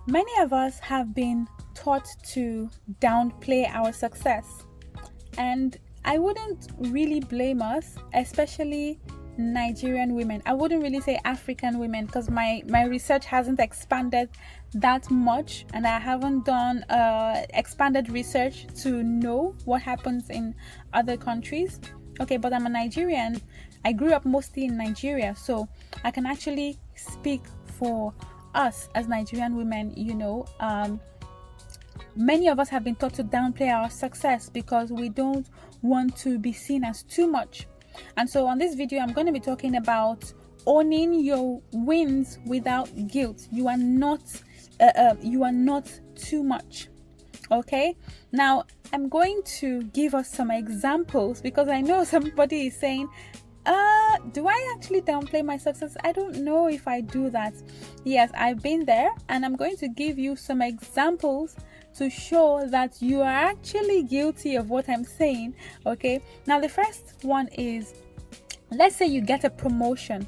Many of us have been taught to downplay our success, and I wouldn't really blame us, especially Nigerian women. I wouldn't really say African women because my research hasn't expanded that much, and I haven't done expanded research to know what happens in other countries. Okay, but I'm a Nigerian. I grew up mostly in Nigeria, so I can actually speak for us as Nigerian women. Many of us have been taught to downplay our success because we don't want to be seen as too much. And so on this video, I'm going to be talking about owning your wins without guilt. You are not too much. Okay, now I'm going to give us some examples because I know somebody is saying, do I actually downplay my success? I don't know if I do that. Yes, I've been there, and I'm going to give you some examples to show that you are actually guilty of what I'm saying. Okay, now the first one is, let's say you get a promotion,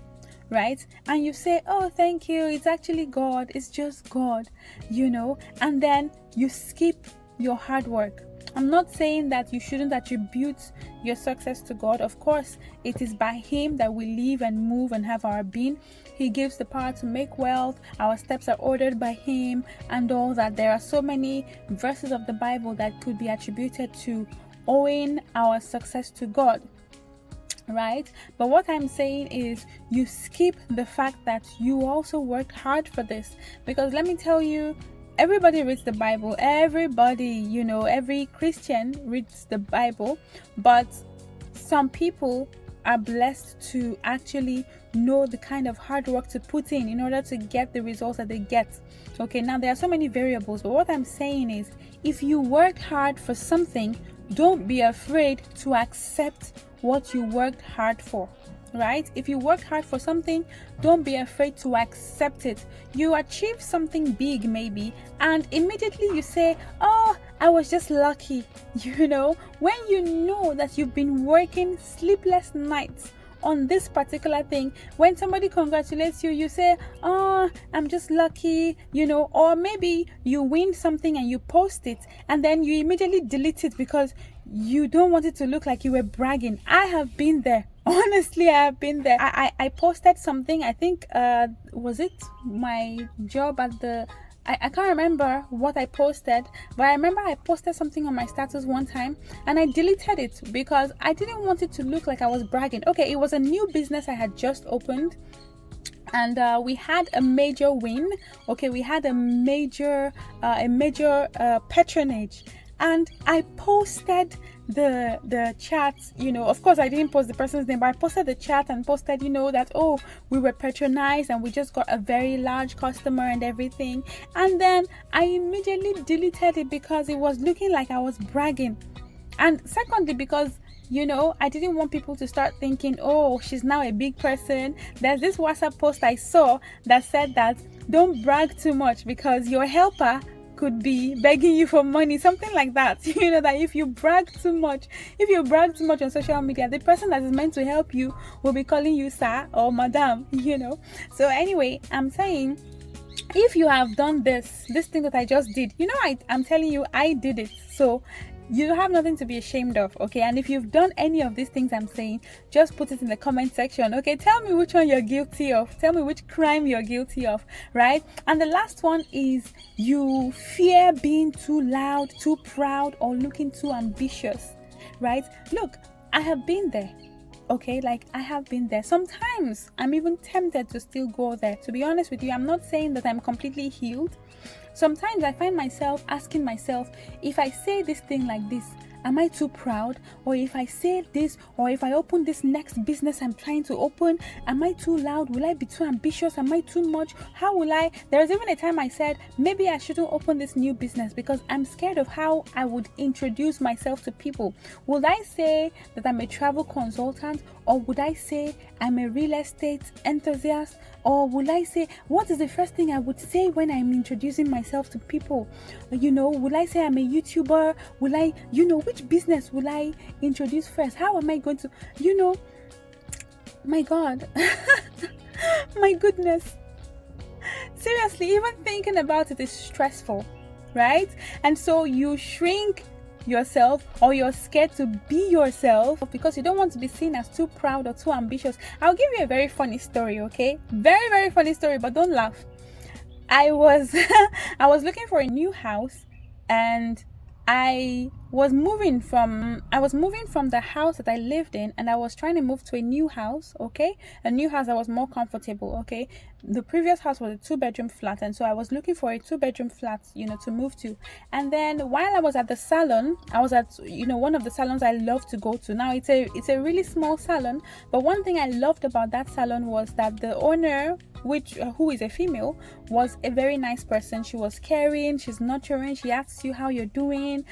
right? And you say, oh, thank you, it's actually God, it's just God, and then you skip your hard work. I'm not saying that you shouldn't attribute your success to God. Of course, it is by Him that we live and move and have our being. He gives the power to make wealth. Our steps are ordered by Him and all that. There are so many verses of the Bible that could be attributed to owing our success to God, right? But what I'm saying is you skip the fact that you also worked hard for this. Because let me tell you, everybody reads the Bible. Everybody, every Christian reads the Bible, but some people are blessed to actually know the kind of hard work to put in order to get the results that they get. Okay, now there are so many variables, but what I'm saying is, if you worked hard for something, don't be afraid to accept what you worked hard for. Right? If you work hard for something, don't be afraid to accept it. You achieve something big maybe, and immediately you say, oh, I was just lucky. When you know that you've been working sleepless nights on this particular thing, when somebody congratulates you, you say, oh, I'm just lucky, or maybe you win something and you post it and then you immediately delete it because you don't want it to look like you were bragging. I have been there. Honestly, I have been there. I posted something. I think was it my job at the I can't remember what I posted, but I remember I posted something on my status one time and I deleted it because I didn't want it to look like I was bragging. Okay, it was a new business I had just opened, and we had a major win. Okay, we had a major patronage, and I posted the chat. Of course I didn't post the person's name, but I posted the chat and posted that, oh, we were patronized and we just got a very large customer and everything. And then I immediately deleted it because it was looking like I was bragging, and secondly because I didn't want people to start thinking, oh, she's now a big person. There's this WhatsApp post I saw that said that don't brag too much because your helper could be begging you for money, something like that. That if you brag too much on social media, the person that is meant to help you will be calling you sir or madam. So anyway, I'm saying, if you have done this thing that I just did, I'm telling you, I did it. So you have nothing to be ashamed of, okay? And if you've done any of these things I'm saying, just put it in the comment section, okay? Tell me which one you're guilty of. Tell me which crime you're guilty of, right? And the last one is you fear being too loud, too proud, or looking too ambitious, right? Look, I have been there. Okay, I have been there. Sometimes I'm even tempted to still go there. To be honest with you, I'm not saying that I'm completely healed. Sometimes I find myself asking myself, if I say this thing like this, am I too proud? Or if I say this, or if I open this next business I'm trying to open, am I too loud? Will I be too ambitious? Am I too much? How will I? There was even a time I said, maybe I shouldn't open this new business because I'm scared of how I would introduce myself to people. Would I say that I'm a travel consultant? Or would I say I'm a real estate enthusiast? Or would I say, what is the first thing I would say when I'm introducing myself to people? Would I say I'm a YouTuber? Will I, which business will I introduce first? How am I going to, my God, my goodness. seriously, even thinking about it is stressful, right? And so you shrink yourself, or you're scared to be yourself because you don't want to be seen as too proud or too ambitious. I'll give you a very funny story, okay? Very, very funny story, but don't laugh. I was I was looking for a new house, and I was moving from the house that I lived in, and I was trying to move to a new house, okay? A new house that was more comfortable, okay? The previous house was a 2-bedroom flat, and so I was looking for a 2-bedroom flat, to move to. And then while I was at the salon, I was at, one of the salons I love to go to. Now it's a really small salon, but one thing I loved about that salon was that the owner, who is a female, was a very nice person. She was caring, she's nurturing, she asks you how you're doing,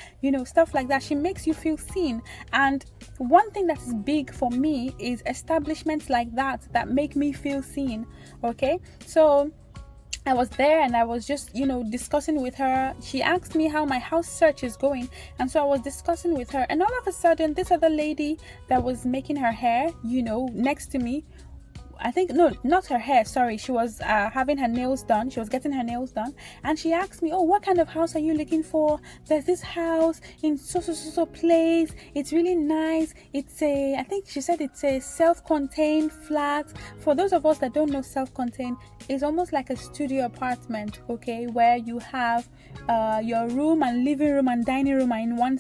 stuff like that. She makes you feel seen. And one thing that is big for me is establishments like that make me feel seen, okay? So I was there and I was just, discussing with her. She asked me how my house search is going. And so I was discussing with her. And all of a sudden, this other lady that was making her hair, next to me, I think, no, not her hair, sorry. She was having her nails done. She was getting her nails done. And she asked me, oh, what kind of house are you looking for? There's this house in so place. It's really nice. I think she said it's a self-contained flat. For those of us that don't know self-contained, it's almost like a studio apartment, okay? Where you have your room and living room and dining room are in one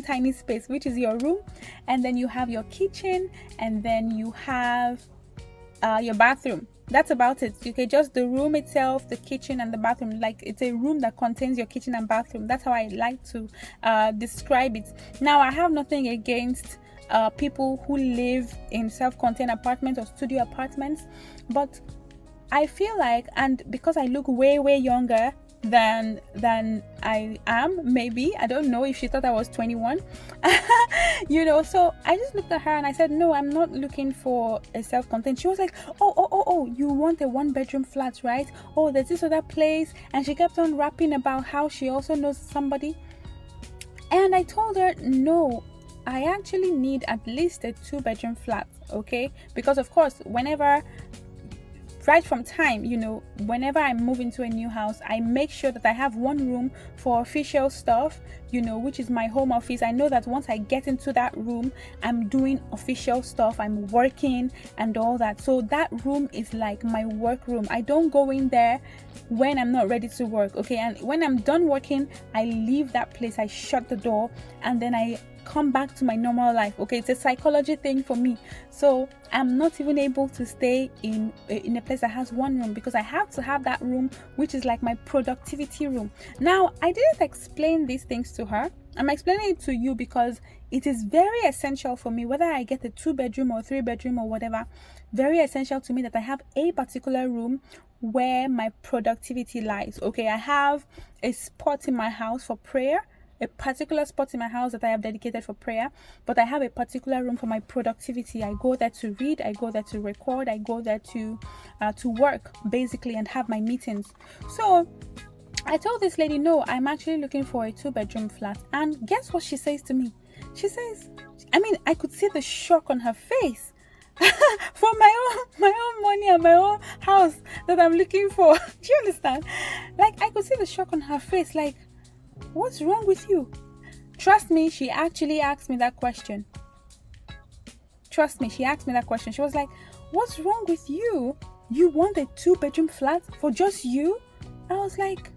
tiny space, which is your room. And then you have your kitchen, and then you have your bathroom. That's about it. Okay, just the room itself, the kitchen and the bathroom. Like, it's a room that contains your kitchen and bathroom. That's how I like to describe it. Now, I have nothing against people who live in self-contained apartments or studio apartments, but I feel like, and because I look way younger than I am, maybe, I don't know if she thought I was 21. So I just looked at her and I said, no, I'm not looking for a self-contained. She was like, oh, you want a 1-bedroom flat, right? Oh, there's this other place. And she kept on rapping about how she also knows somebody. And I told her, no, I actually need at least a 2-bedroom flat, okay? Because of course, right from time, whenever I move into a new house, I make sure that I have one room for official stuff, which is my home office. I know that once I get into that room, I'm doing official stuff, I'm working and all that. So that room is like my work room. I don't go in there when I'm not ready to work, okay? And when I'm done working, I leave that place, I shut the door, and then I come back to my normal life, okay? It's a psychology thing for me. So I'm not even able to stay in a place that has one room, because I have to have that room, which is like my productivity room. Now, I didn't explain these things to her. I'm explaining it to you because it is very essential for me, whether I get a 2-bedroom or 3-bedroom or whatever, very essential to me that I have a particular room where my productivity lies, okay? I have a spot in my house for prayer, a particular spot in my house that I have dedicated for prayer, but I have a particular room for my productivity. I go there to read, I go there to record, I go there to work, basically, and have my meetings. So I told this lady, no, I'm actually looking for a 2-bedroom flat. And guess what she says to me? She says, I could see the shock on her face. For my own money and my own house that I'm looking for. Do you understand? Like, I could see the shock on her face, like, what's wrong with you? Trust me, she actually asked me that question. Trust me, she asked me that question. She was like, what's wrong with you? You want a 2-bedroom flat for just you? I was like,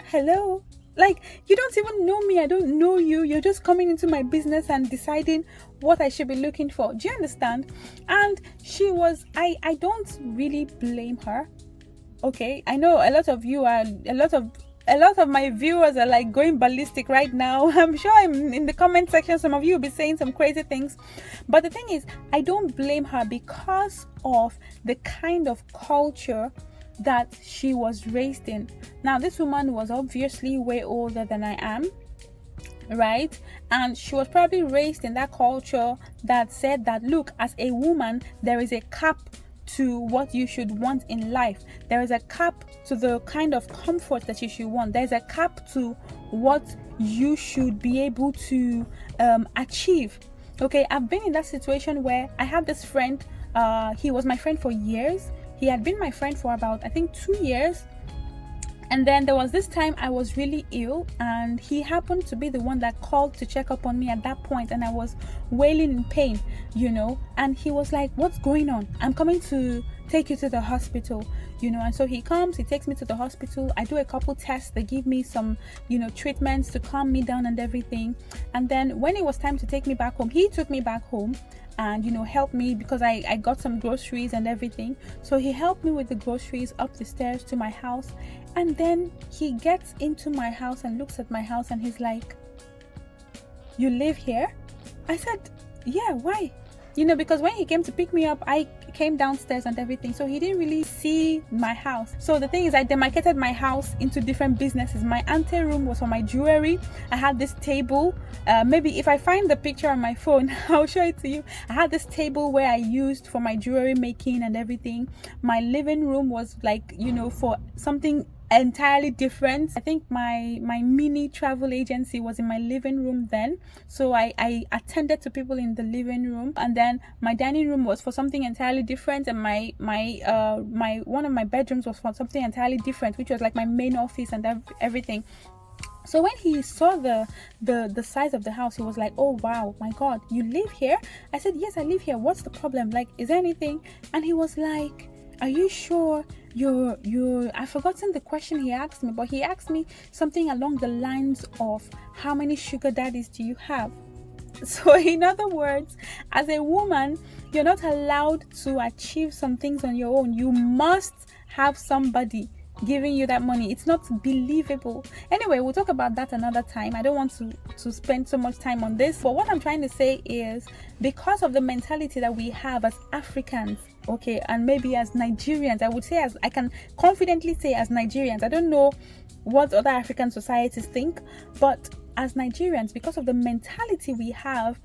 hello? Like, you don't even know me. I don't know you. You're just coming into my business and deciding what I should be looking for. Do you understand? And she was, I don't really blame her. Okay, I know a lot of my viewers are like going ballistic right now. I'm sure in the comment section, some of you will be saying some crazy things. But the thing is, I don't blame her because of the kind of culture that she was raised in. Now, this woman was obviously way older than I am, right? And she was probably raised in that culture that said that, look, as a woman, there is a cap to what you should want in life. There is a cap to the kind of comfort that you should want. There's a cap to what you should be able to achieve. Okay, I've been in that situation where I had this friend. He was my friend for years. He had been my friend for about, I think, 2 years. And then there was this time I was really ill, and he happened to be the one that called to check up on me at that point, and I was wailing in pain, and he was like, what's going on? I'm coming to take you to the hospital, and so he comes, he takes me to the hospital. I do a couple tests, they give me some, treatments to calm me down and everything. And then when it was time to take me back home, he took me back home and helped me, because I got some groceries and everything. So he helped me with the groceries up the stairs to my house. And then he gets into my house and looks at my house, and he's like, you live here? I said, yeah, why? Because when he came to pick me up, I came downstairs and everything, so he didn't really see my house. So the thing is, I demarcated my house into different businesses. My ante room was for my jewelry. I had this table, maybe if I find the picture on my phone, I'll show it to you. I had this table where I used for my jewelry making and everything. My living room was like, for something entirely different. I think my mini travel agency was in my living room then, so I attended to people in the living room. And then my dining room was for something entirely different, and my one of my bedrooms was for something entirely different, which was like my main office and everything. So when he saw the size of the house, he was like, oh wow, my god, you live here? I said, yes, I live here. What's the problem? Like, is there anything? And he was like, are you sure you're I've forgotten the question he asked me, but he asked me something along the lines of, how many sugar daddies do you have? So in other words, as a woman, you're not allowed to achieve some things on your own. You must have somebody giving you that money. It's not believable. Anyway, we'll talk about that another time. I don't want to spend so much time on this, but what I'm trying to say is, because of the mentality that we have as Africans, okay, and maybe as Nigerians, I would say, I can confidently say as Nigerians, I don't know what other African societies think, but as Nigerians, because of the mentality we have,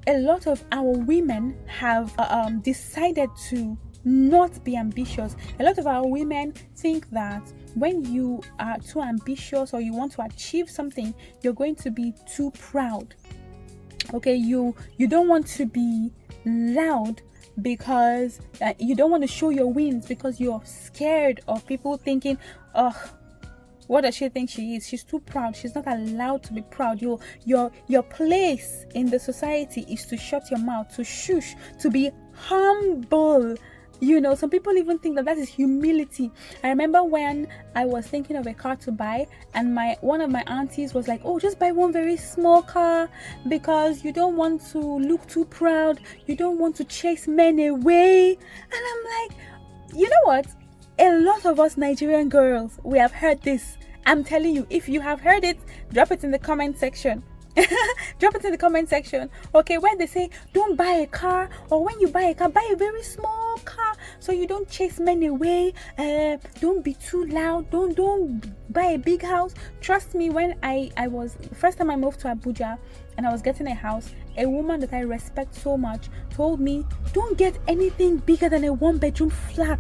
a lot of our women have decided to not be ambitious. A lot of our women think that when you are too ambitious or you want to achieve something, you're going to be too proud. Okay, you don't want to be loud, because you don't want to show your wins, because you're scared of people thinking, oh, what does she think she is? She's too proud. She's not allowed to be proud. Your place in the society is to shut your mouth, to shush, to be humble. Some people even think that is humility. I remember when I was thinking of a car to buy, and one of my aunties was like, oh, just buy one very small car, because you don't want to look too proud, you don't want to chase men away. And I'm like, you know what? A lot of us Nigerian girls, we have heard this. I'm telling you, if you have heard it, drop it in the comment section. Drop it in the comment section, okay, where they say, don't buy a car, or when you buy a car, buy a very small car so you don't chase men away. Don't be too loud, don't buy a big house. Trust me, when I was the first time I moved to Abuja and I was getting a house, a woman that I respect so much told me, don't get anything bigger than a 1-bedroom flat,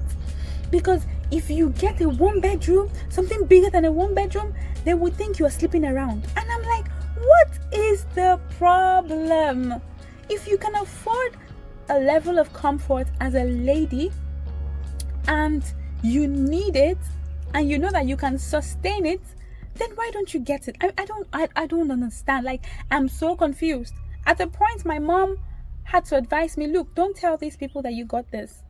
because if you get a 1-bedroom, something bigger than a 1-bedroom, they would think you are sleeping around. And I'm like, what is the problem? If you can afford a level of comfort as a lady, and you need it, and you know that you can sustain it, then why don't you get it? I don't understand. Like, I'm so confused. At a point, my mom had to advise me, look, don't tell these people that you got this,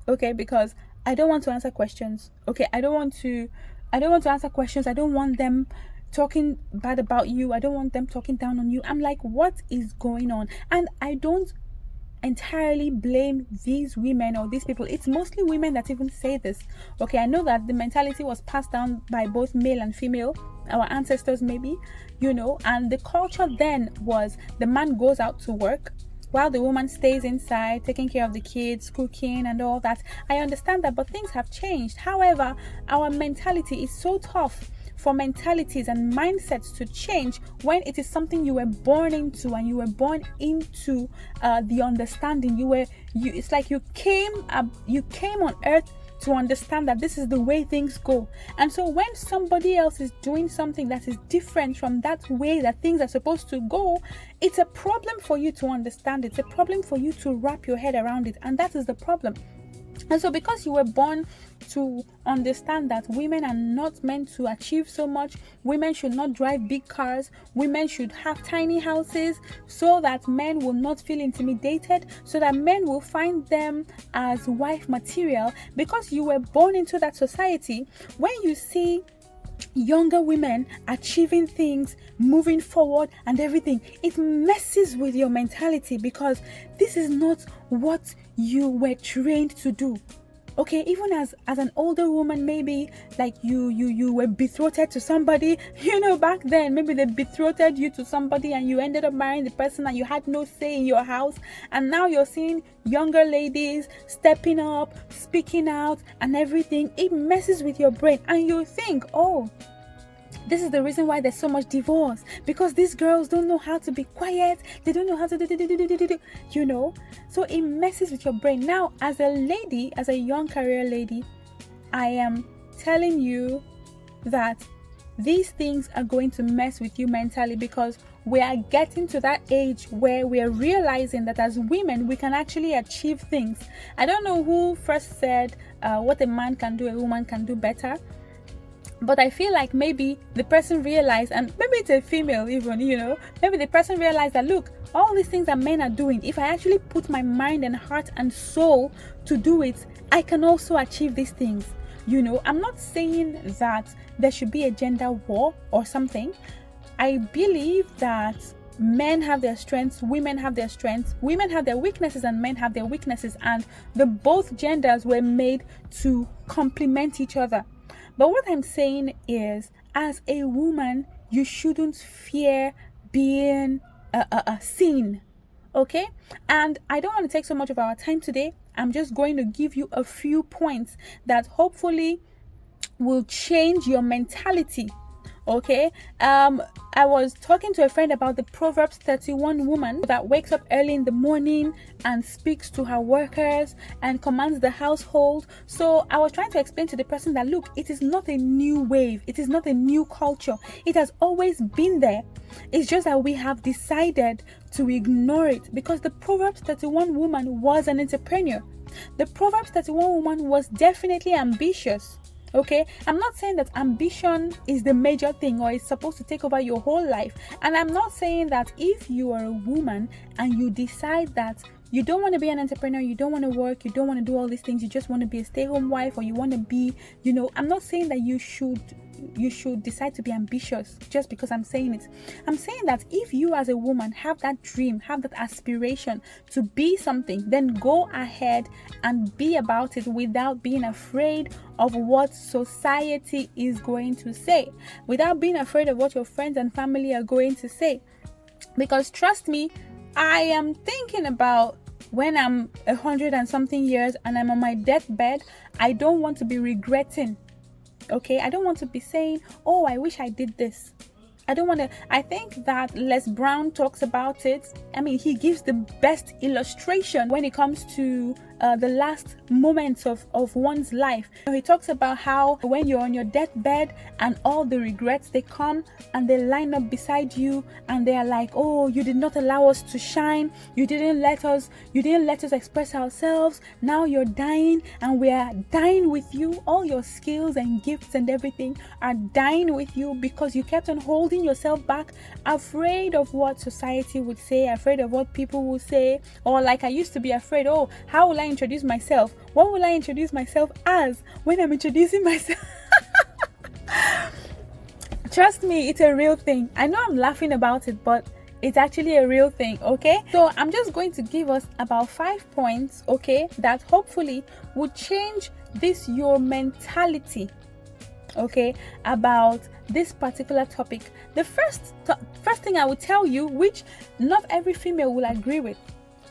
okay? Because I don't want to answer questions, okay? I don't want to answer questions. I don't want them talking bad about you. I don't want them talking down on you. I'm like, what is going on? And I don't entirely blame these women or these people. It's mostly women that even say this, okay? I know that the mentality was passed down by both male and female, our ancestors maybe, and the culture then was the man goes out to work while the woman stays inside taking care of the kids, cooking and all that. I understand that, but things have changed. However, our mentality is so tough for mentalities and mindsets to change when it is something you were born into, and you were born into the understanding. It's like you came on earth to understand that this is the way things go. And so when somebody else is doing something that is different from that way that things are supposed to go, it's a problem for you to understand. It's a problem for you to wrap your head around it, and that is the problem. And so because you were born to understand that women are not meant to achieve so much, women should not drive big cars, women should have tiny houses, so that men will not feel intimidated, so that men will find them as wife material, because you were born into that society, when you see younger women achieving things, moving forward and everything, it messes with your mentality, because this is not what you were trained to do. Okay, even as an older woman, maybe like you were betrothed to somebody, back then maybe they betrothed you to somebody and you ended up marrying the person and you had no say in your house, and now you're seeing younger ladies stepping up, speaking out and everything. It messes with your brain and you think, oh, this is the reason why there's so much divorce, because these girls don't know how to be quiet, they don't know how to do, so it messes with your brain. Now, as a lady, as a young career lady, I am telling you that these things are going to mess with you mentally, because we are getting to that age where we are realizing that as women we can actually achieve things. I don't know who first said what a man can do, a woman can do better. But I feel like maybe the person realized, and maybe it's a female even, maybe the person realized that, look, all these things that men are doing, if I actually put my mind and heart and soul to do it, I can also achieve these things. I'm not saying that there should be a gender war or something. I believe that men have their strengths, women have their strengths, women have their weaknesses and men have their weaknesses, and the both genders were made to complement each other. But what I'm saying is, as a woman, you shouldn't fear being seen, okay? And I don't want to take so much of our time today. I'm just going to give you a few points that hopefully will change your mentality, okay? I was talking to a friend about the Proverbs 31 woman that wakes up early in the morning and speaks to her workers and commands the household. So I was trying to explain to the person that, look, it is not a new wave, it is not a new culture, it has always been there. It's just that we have decided to ignore it, because the Proverbs 31 woman was an entrepreneur. The Proverbs 31 woman was definitely ambitious. Okay, I'm not saying that ambition is the major thing or is supposed to take over your whole life. And I'm not saying that if you are a woman and you decide that you don't want to be an entrepreneur, you don't want to work, you don't want to do all these things, you just want to be a stay-home wife, or you want to be, I'm not saying that you should decide to be ambitious just because I'm saying it. I'm saying that if you as a woman have that dream, have that aspiration to be something, then go ahead and be about it without being afraid of what society is going to say, without being afraid of what your friends and family are going to say. Because trust me, I am thinking about when I'm 100 and something years and I'm on my deathbed, I don't want to be regretting. Okay, I don't want to be saying, oh, I wish I did this. I don't want to. I think that Les Brown talks about it. I mean, he gives the best illustration when it comes to the last moments of one's life. He talks about how when you're on your deathbed and all the regrets, they come and they line up beside you and they are like, oh, you did not allow us to shine. You didn't let us express ourselves. Now you're dying and we are dying with you. All your skills and gifts and everything are dying with you because you kept on holding yourself back, afraid of what society would say, afraid of what people will say. Or like I used to be afraid, oh, how will I introduce myself? What will I introduce myself as when I'm introducing myself? Trust me, it's a real thing. I know I'm laughing about it, but it's actually a real thing, okay? So I'm just going to give us about 5 points, okay, that hopefully will change your mentality, okay, about this particular topic. The first thing I will tell you, which not every female will agree with,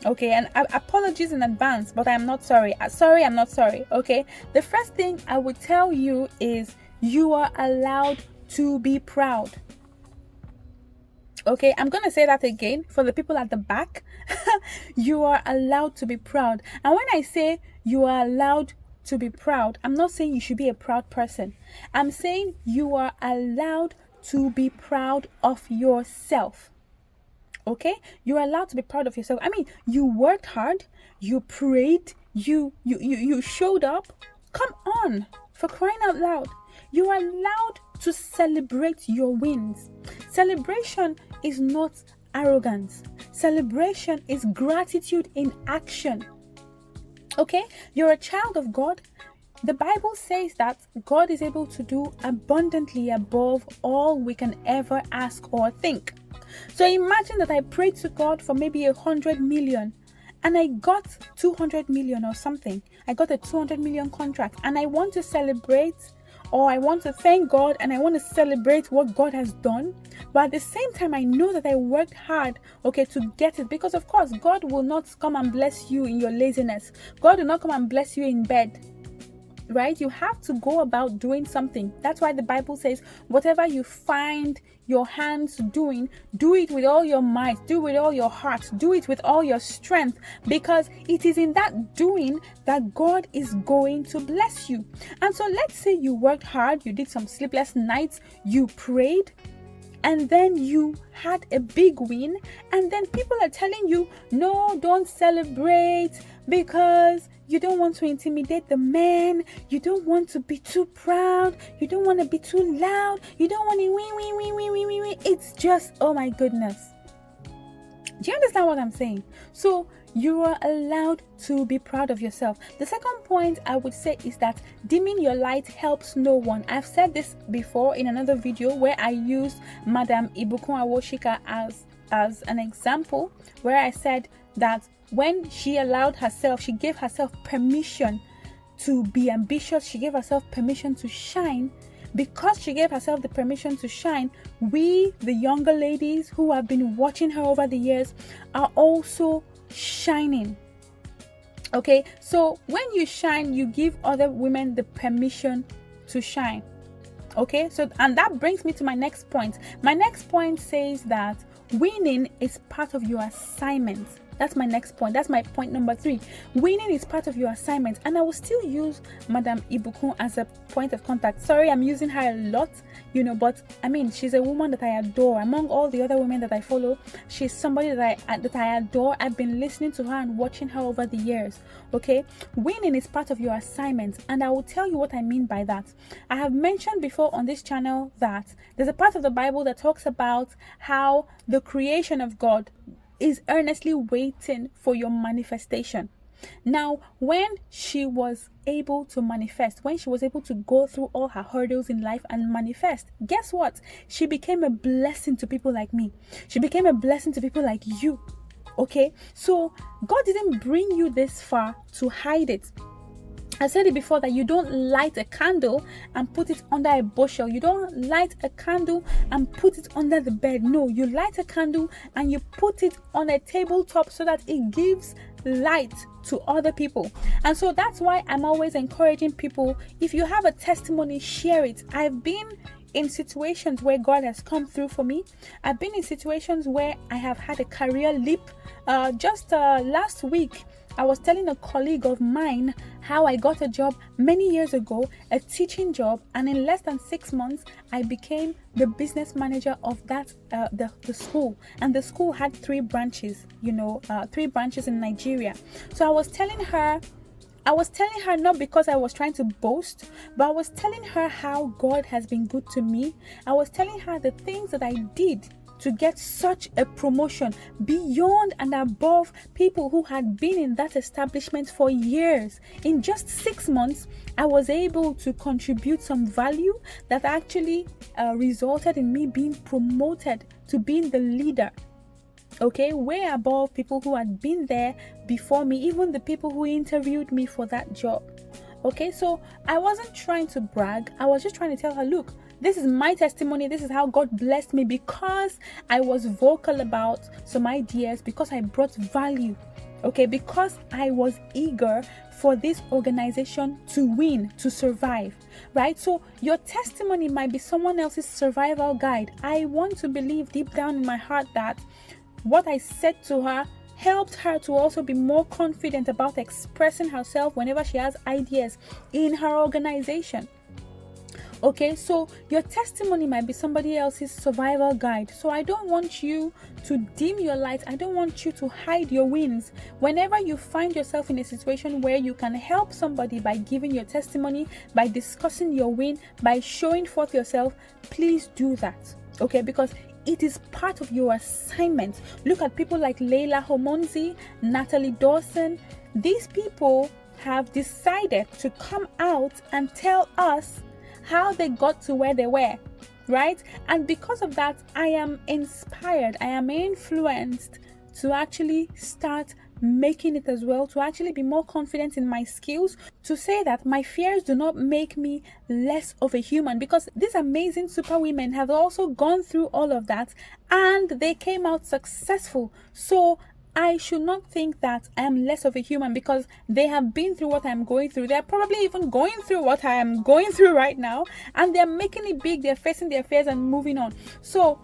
okay, and apologies in advance, but I'm not sorry. I'm not sorry, okay? The first thing I would tell you is you are allowed to be proud. Okay, I'm gonna say that again for the people at the back. You are allowed to be proud. And when I say you are allowed to be proud, I'm not saying you should be a proud person. I'm saying you are allowed to be proud of yourself. Okay, you're allowed to be proud of yourself. I mean, you worked hard, you prayed, you showed up. Come on, for crying out loud. You are allowed to celebrate your wins. Celebration is not arrogance. Celebration is gratitude in action. Okay? You're a child of God. The Bible says that God is able to do abundantly above all we can ever ask or think. So imagine that I prayed to God for maybe 100 million and I got 200 million or something. I got a 200 million contract and I want to celebrate, or I want to thank God and I want to celebrate what God has done. But at the same time, I know that I worked hard, to get it. Because of course, God will not come and bless you in your laziness. God will not come and bless you in bed. Right? You have to go about doing something. That's why the Bible says, whatever you find your hands doing, do it with all your might, do it with all your heart, do it with all your strength, because it is in that doing that God is going to bless you. And so let's say you worked hard, you did some sleepless nights, you prayed, and then you had a big win, and then people are telling you, no, don't celebrate because you don't want to intimidate the men, you don't want to be too proud, you don't want to be too loud, you don't want to win. It's just, oh my goodness. Do you understand what I'm saying? So you are allowed to be proud of yourself. The second point I would say is that dimming your light helps no one. I've said this before in another video where I used Madam Ibukun Awoshika as an example, where I said that when she allowed herself, she gave herself permission to be ambitious, she gave herself permission to shine. Because she gave herself the permission to shine, we, the younger ladies who have been watching her over the years, are also shining. Okay, so when you shine, you give other women the permission to shine. Okay, so, and that brings me to my next point. My next point says that winning is part of your assignment. That's my next point. That's my point number 3. Winning is part of your assignment. And I will still use Madam Ibukun as a point of contact. Sorry, I'm using her a lot, but I mean, she's a woman that I adore. Among all the other women that I follow, she's somebody that I adore. I've been listening to her and watching her over the years. Okay, winning is part of your assignment. And I will tell you what I mean by that. I have mentioned before on this channel that there's a part of the Bible that talks about how the creation of God is earnestly waiting for your manifestation. Now, when she was able to manifest, when she was able to go through all her hurdles in life and manifest, guess what? She became a blessing to people like me. She became a blessing to people like you. Okay? So, God didn't bring you this far to hide it. I said it before that you don't light a candle and put it under a bushel. You don't light a candle and put it under the bed. No, you light a candle and you put it on a tabletop so that it gives light to other people. And so that's why I'm always encouraging people, if you have a testimony, share it. I've been in situations where God has come through for me. I've been in situations where I have had a career leap. Just last week, I was telling a colleague of mine how I got a job many years ago, a teaching job, and in less than 6 months, I became the business manager of that the school. And the school had 3 branches, 3 branches in Nigeria. So I was telling her not because I was trying to boast, but I was telling her how God has been good to me. I was telling her the things that I did to get such a promotion beyond and above people who had been in that establishment for years. In just 6 months, I was able to contribute some value that actually resulted in me being promoted to being the leader. Okay, way above people who had been there before me, even the people who interviewed me for that job. Okay, so I wasn't trying to brag. I was just trying to tell her, look, this is my testimony. This is how God blessed me, because I was vocal about some ideas, because I brought value. Okay, because I was eager for this organization to win, to survive, right? So your testimony might be someone else's survival guide. I want to believe deep down in my heart that what I said to her helped her to also be more confident about expressing herself whenever she has ideas in her organization. Okay, so your testimony might be somebody else's survival guide. So I don't want you to dim your light. I don't want you to hide your wins. Whenever you find yourself in a situation where you can help somebody by giving your testimony, by discussing your win, by showing forth yourself, please do that. Okay, because it is part of your assignment. Look at people like Leila Homonzi, Natalie Dawson. These people have decided to come out and tell us how they got to where they were, right? And because of that, I am inspired, I am influenced to actually start making it as well, to actually be more confident in my skills, to say that my fears do not make me less of a human, because these amazing super women have also gone through all of that and they came out successful. So I should not think that I am less of a human because they have been through what I'm going through. They're probably even going through what I am going through right now, and they're making it big. They're facing their fears and moving on. So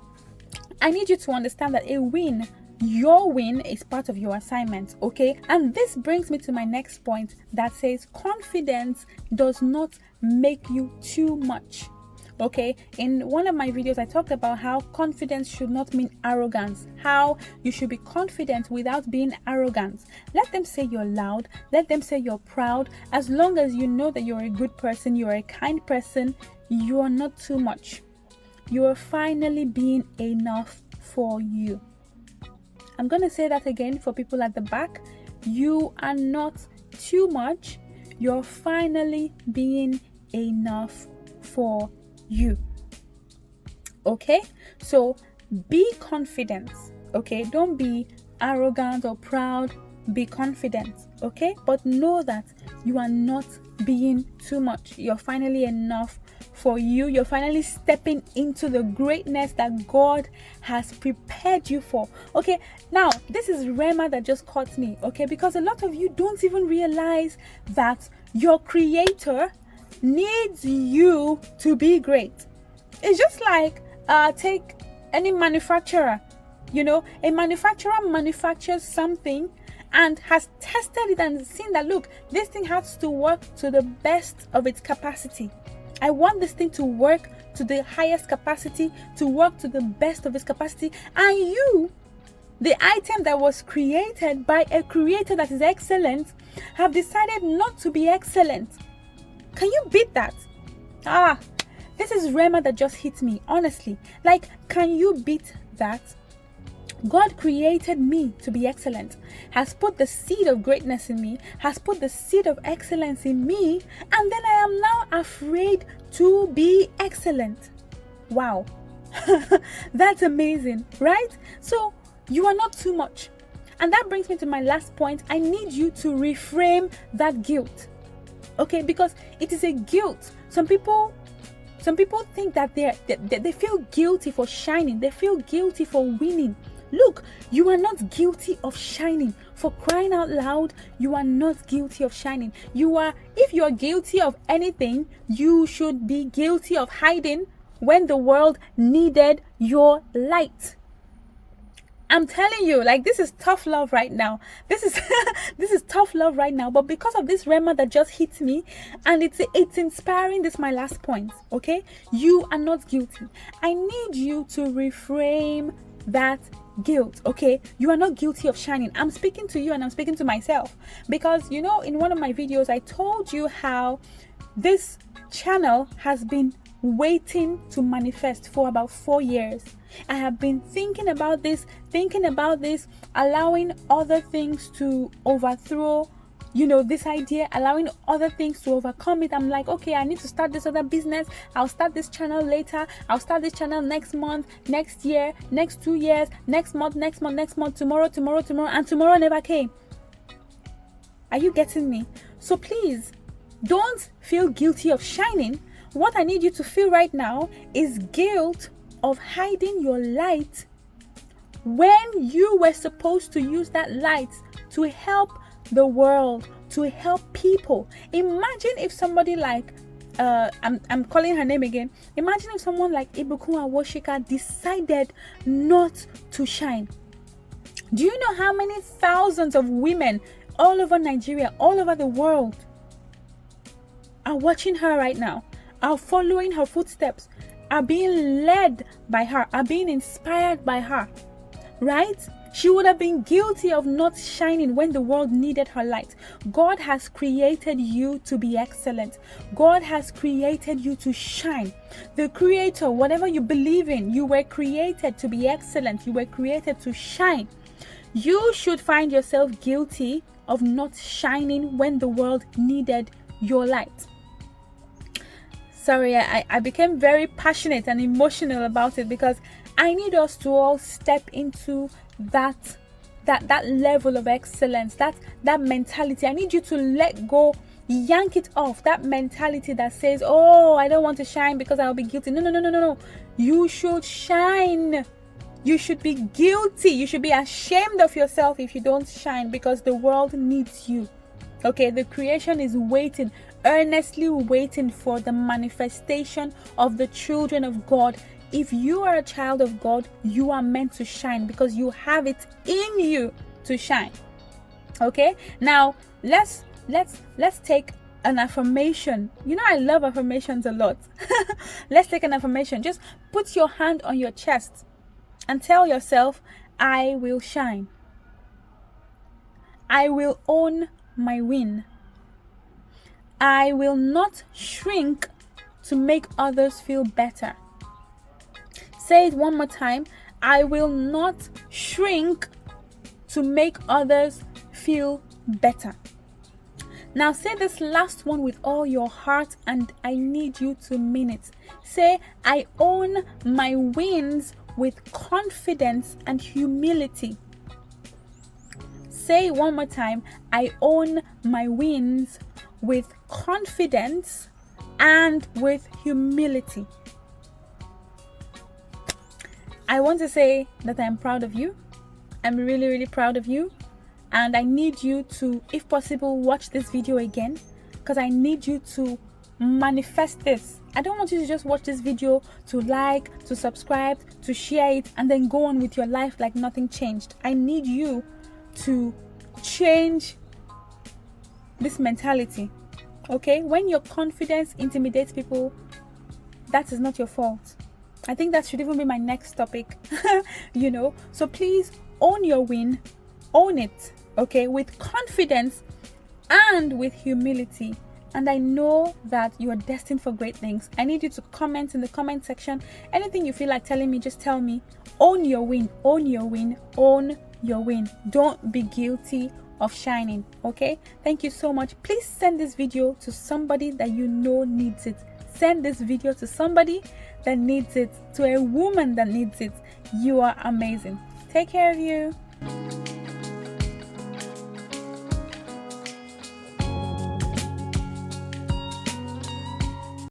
I need you to understand that your win is part of your assignment, okay? And this brings me to my next point that says confidence does not make you too much. Okay, in one of my videos, I talked about how confidence should not mean arrogance, how you should be confident without being arrogant. Let them say you're loud, let them say you're proud. As long as you know that you're a good person, you're a kind person, you are not too much. You are finally being enough for you. I'm going to say that again for people at the back. You are not too much. You're finally being enough for you. Okay, so be confident. Okay, don't be arrogant or proud. Be confident. Okay, but know that you are not being too much. You're finally enough for you. You're finally stepping into the greatness that God has prepared you for. Okay, now this is Rema that just caught me. Okay, because a lot of you don't even realize that your creator needs you to be great. It's just like take any manufacturer. You know, a manufacturer manufactures something and has tested it and seen that, look, this thing has to work to the best of its capacity. I want this thing to work to the highest capacity, to work to the best of its capacity. And you, the item that was created by a creator that is excellent, have decided not to be excellent. Can you beat that? This is Rema that just hit me, honestly. Like, can you beat that? God created me to be excellent, has put the seed of greatness in me, has put the seed of excellence in me, and then I am now afraid to be excellent. Wow. That's amazing, right? So you are not too much. And that brings me to my last point. I need you to reframe that guilt. Okay, because it is a guilt. Some people think that they feel guilty for shining. They feel guilty for winning. Look, you are not guilty of shining. For crying out loud, you are not guilty of shining. If you are guilty of anything, you should be guilty of hiding when the world needed your light. I'm telling you, like, this is tough love right now. This is tough love right now. But because of this Rema that just hit me, and it's inspiring. This is my last point. Okay, you are not guilty. I need you to reframe that guilt. Okay, you are not guilty of shining. I'm speaking to you and I'm speaking to myself, because you know, in one of my videos I told you how this channel has been waiting to manifest for about 4 years. I have been thinking about this, allowing other things to overthrow, you know, this idea, allowing other things to overcome it. I'm like, okay, I need to start this other business. I'll start this channel later. I'll start this channel next month, next year, next 2 years, next month, tomorrow, and tomorrow never came. Are you getting me? So please, don't feel guilty of shining. What I need you to feel right now is guilt of hiding your light when you were supposed to use that light to help the world, to help people. Imagine if somebody like I'm calling her name again. Imagine if someone like Ibukun Awoshika decided not to shine. Do you know how many thousands of women all over Nigeria, all over the world, are watching her right now, are following her footsteps, are being led by her, are being inspired by her, right? She would have been guilty of not shining when the world needed her light. God has created you to be excellent. God has created you to shine. The Creator, whatever you believe in, you were created to be excellent. You were created to shine. You should find yourself guilty of not shining when the world needed your light. Sorry, I became very passionate and emotional about it because I need us to all step into that level of excellence, that mentality. I need you to let go, yank it off, that mentality that says, oh, I don't want to shine because I'll be guilty. No. You should shine. You should be guilty. You should be ashamed of yourself if you don't shine, because the world needs you. Okay, the creation is waiting, earnestly waiting for the manifestation of the children of God. If you are a child of God, you are meant to shine because you have it in you to shine. Okay, now let's take an affirmation. You know, I love affirmations a lot. Let's take an affirmation. Just put your hand on your chest and tell yourself, I will shine. I will own my win. I will not shrink to make others feel better. Say it one more time. I will not shrink to make others feel better. Now say this last one with all your heart, and I need you to mean it. Say, I own my wins with confidence and humility. Say it one more time. I own my wins with confidence and with humility. I want to say that I'm proud of you. I'm really, really proud of you. And I need you to, if possible, watch this video again, because I need you to manifest this. I don't want you to just watch this video to like, to subscribe, to share it, and then go on with your life like nothing changed. I need you to change this mentality. Okay? When your confidence intimidates people, that is not your fault. I think that should even be my next topic. You know, so please own your win, own it, okay, with confidence and with humility. And I know that you are destined for great things. I need you to comment in the comment section. Anything you feel like telling me, just tell me. Own your win, own your win, own your win. Don't be guilty of shining, okay? Thank you so much. Please send this video to somebody that you know needs it. Send this video to somebody that needs it, to a woman that needs it. You are amazing. Take care of you.